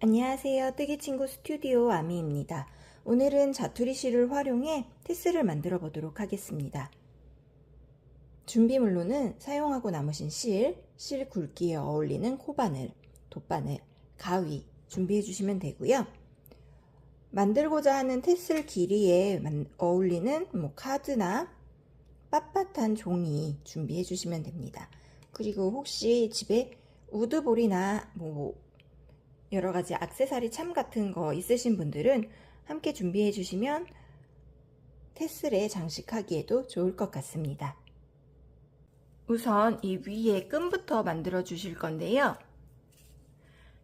안녕하세요. 뜨기친구 스튜디오 아미입니다. 오늘은 자투리 실을 활용해 테스를 만들어 보도록 하겠습니다. 준비물로는 사용하고 남으신 실 굵기에 어울리는 코바늘, 돗바늘, 가위 준비해 주시면 되고요. 만들고자 하는 테슬 길이에 어울리는 카드나 빳빳한 종이 준비해 주시면 됩니다. 그리고 혹시 집에 우드볼이나 여러가지 액세서리 참 같은 거 있으신 분들은 함께 준비해 주시면 테슬에 장식하기에도 좋을 것 같습니다. 우선 이 위에 끈부터 만들어 주실 건데요.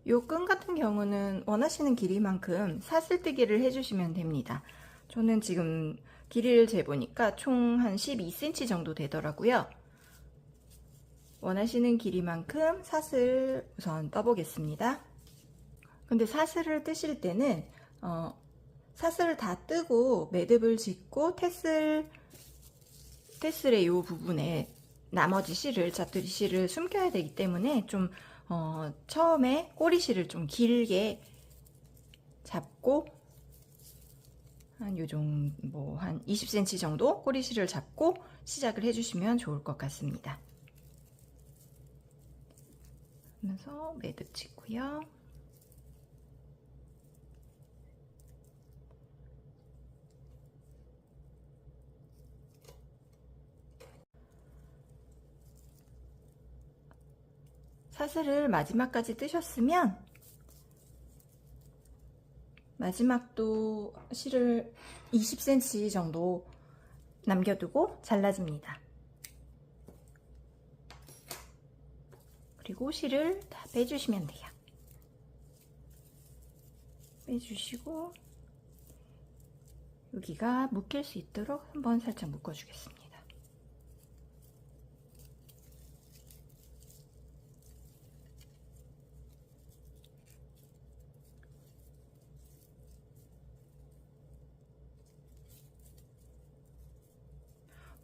이 끈 같은 경우는 원하시는 길이만큼 사슬뜨기를 해주시면 됩니다. 저는 지금 길이를 재보니까 총 한 12cm 정도 되더라고요. 원하시는 길이만큼 사슬 우선 떠보겠습니다. 근데 사슬을 뜨실 때는 사슬을 다 뜨고 매듭을 짓고 테슬의 이 부분에 나머지 실을, 자투리 실을 숨겨야 되기 때문에 좀 처음에 꼬리실을 좀 길게 잡고 한 20cm 정도 꼬리실을 잡고 시작을 해주시면 좋을 것 같습니다. 그러면서 매듭 짓고요. 사슬을 마지막까지 뜨셨으면 마지막도 실을 20cm 정도 남겨두고 잘라줍니다. 그리고 실을 다 빼주시면 돼요. 빼주시고 여기가 묶일 수 있도록 한번 살짝 묶어주겠습니다.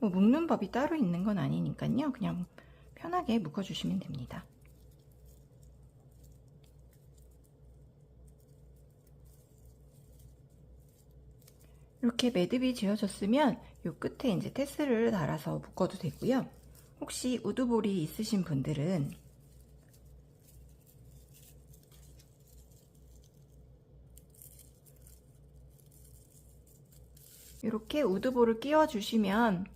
묶는 법이 따로 있는 건 아니니까요. 그냥 편하게 묶어주시면 됩니다. 이렇게 매듭이 지어졌으면 이 끝에 이제 테슬을 달아서 묶어도 되고요. 혹시 우드볼이 있으신 분들은 이렇게 우드볼을 끼워 주시면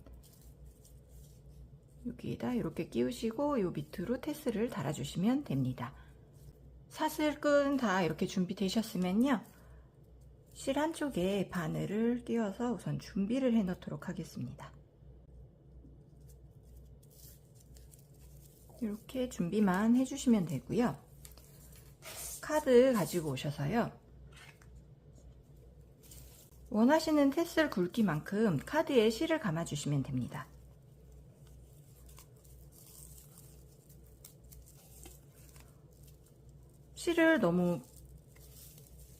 여기에다 이렇게 끼우시고 요 밑으로 테슬을 달아 주시면 됩니다. 사슬끈 다 이렇게 준비되셨으면요, 실 한쪽에 바늘을 띄워서 우선 준비를 해 놓도록 하겠습니다. 이렇게 준비만 해주시면 되고요. 카드 가지고 오셔서요, 원하시는 테슬 굵기만큼 카드에 실을 감아 주시면 됩니다. 실을 너무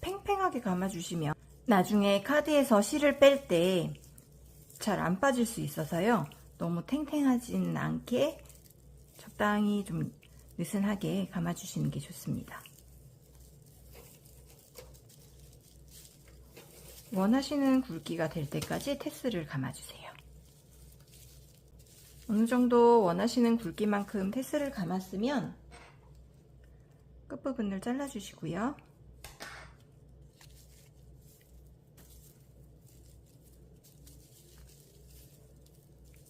팽팽하게 감아 주시면 나중에 카드에서 실을 뺄 때 잘 안 빠질 수 있어서요, 너무 탱탱하지는 않게 적당히 좀 느슨하게 감아 주시는 게 좋습니다. 원하시는 굵기가 될 때까지 테슬을 감아 주세요. 어느 정도 원하시는 굵기만큼 테슬을 감았으면 끝부분을 잘라 주시고요.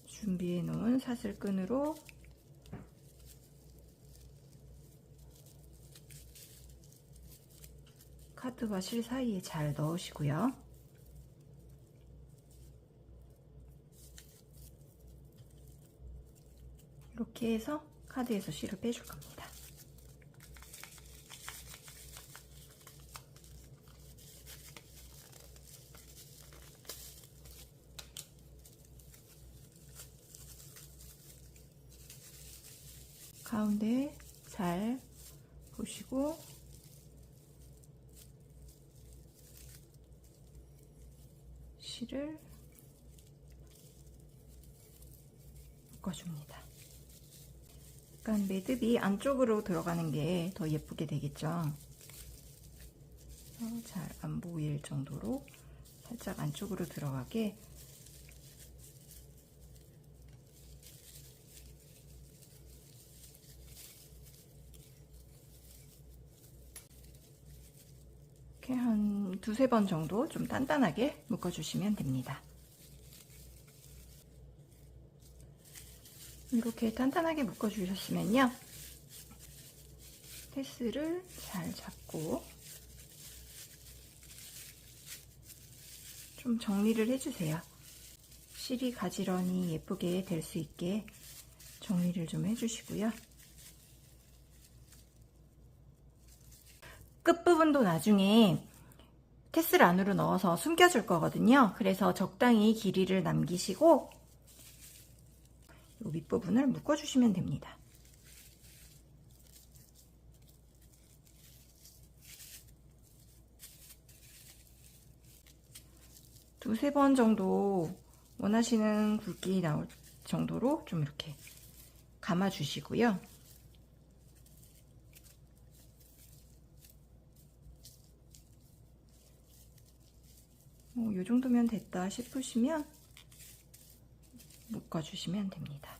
준비해 놓은 사슬끈으로 카드와 실 사이에 잘 넣으시고요. 이렇게 해서 카드에서 실을 빼줄 겁니다. 가운데 잘 보시고 실을 묶어줍니다. 약간 매듭이 안쪽으로 들어가는 게 더 예쁘게 되겠죠. 잘 안 보일 정도로 살짝 안쪽으로 들어가게 이렇게 한 두세 번 정도 좀 단단하게 묶어주시면 됩니다. 이렇게 단단하게 묶어주셨으면요, 테스를 잘 잡고 좀 정리를 해주세요. 실이 가지런히 예쁘게 될 수 있게 정리를 좀 해주시고요. 끝부분도 나중에 테슬 안으로 넣어서 숨겨줄 거거든요. 그래서 적당히 길이를 남기시고 이 윗부분을 묶어주시면 됩니다. 두세 번 정도 원하시는 굵기 나올 정도로 좀 이렇게 감아 주시고요. 이 정도면 됐다 싶으시면 묶어주시면 됩니다.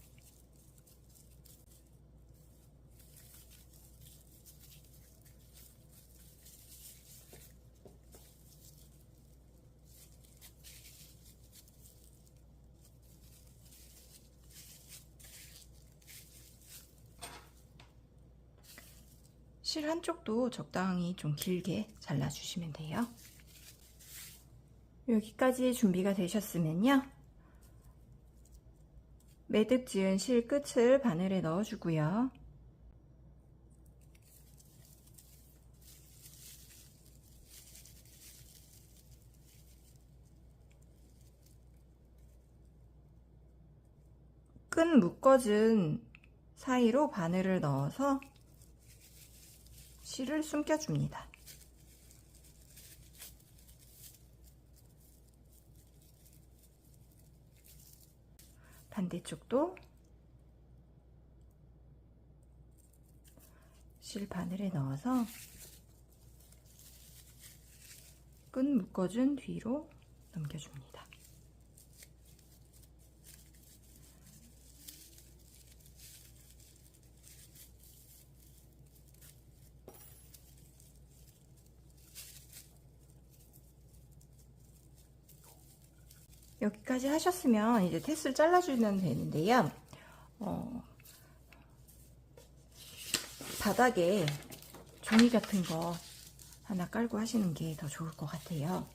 실 한쪽도 적당히 좀 길게 잘라주시면 돼요. 여기까지 준비가 되셨으면요, 매듭 지은 실 끝을 바늘에 넣어주고요. 끈 묶어준 사이로 바늘을 넣어서 실을 숨겨줍니다. 반대쪽도 실 바늘에 넣어서 끈 묶어준 뒤로 넘겨줍니다. 여기까지 하셨으면 이제 테스를 잘라주면 되는데요. 바닥에 종이 같은 거 하나 깔고 하시는 게 더 좋을 것 같아요.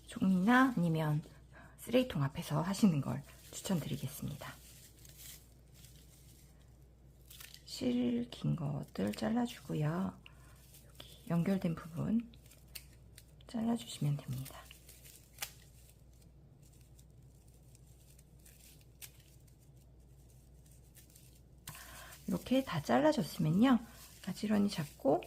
종이나 아니면 쓰레기통 앞에서 하시는 걸 추천드리겠습니다. 실 긴 것들 잘라주고요. 여기 연결된 부분 잘라주시면 됩니다. 이렇게 다 잘라줬으면요, 가지런히 잡고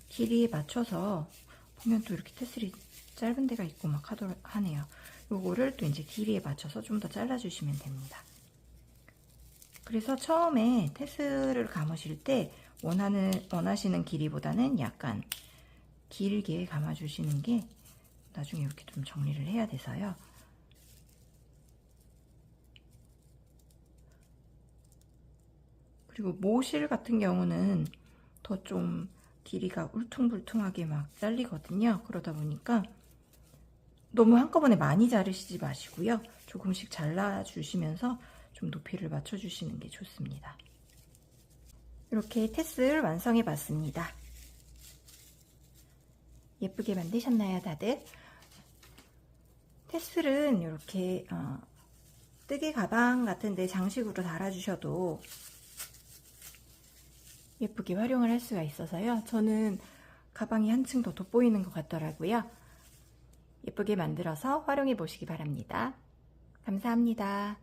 길이에 맞춰서 보면 또 이렇게 테슬이 짧은 데가 있고 막 하네요. 요거를 또 이제 길이에 맞춰서 좀 더 잘라주시면 됩니다. 그래서 처음에 테슬을 감으실 때 원하시는 길이보다는 약간 길게 감아주시는 게 나중에 이렇게 좀 정리를 해야 돼서요. 그리고 모실 같은 경우는 더 좀 길이가 울퉁불퉁하게 막 잘리거든요. 그러다 보니까 너무 한꺼번에 많이 자르시지 마시고요, 조금씩 잘라주시면서 좀 높이를 맞춰주시는 게 좋습니다. 이렇게 테슬 완성해 봤습니다. 예쁘게 만드셨나요, 다들? 테슬은 이렇게 뜨개 가방 같은데 장식으로 달아주셔도 예쁘게 활용을 할 수가 있어서요, 저는 가방이 한층 더 돋보이는 것 같더라고요. 예쁘게 만들어서 활용해 보시기 바랍니다. 감사합니다.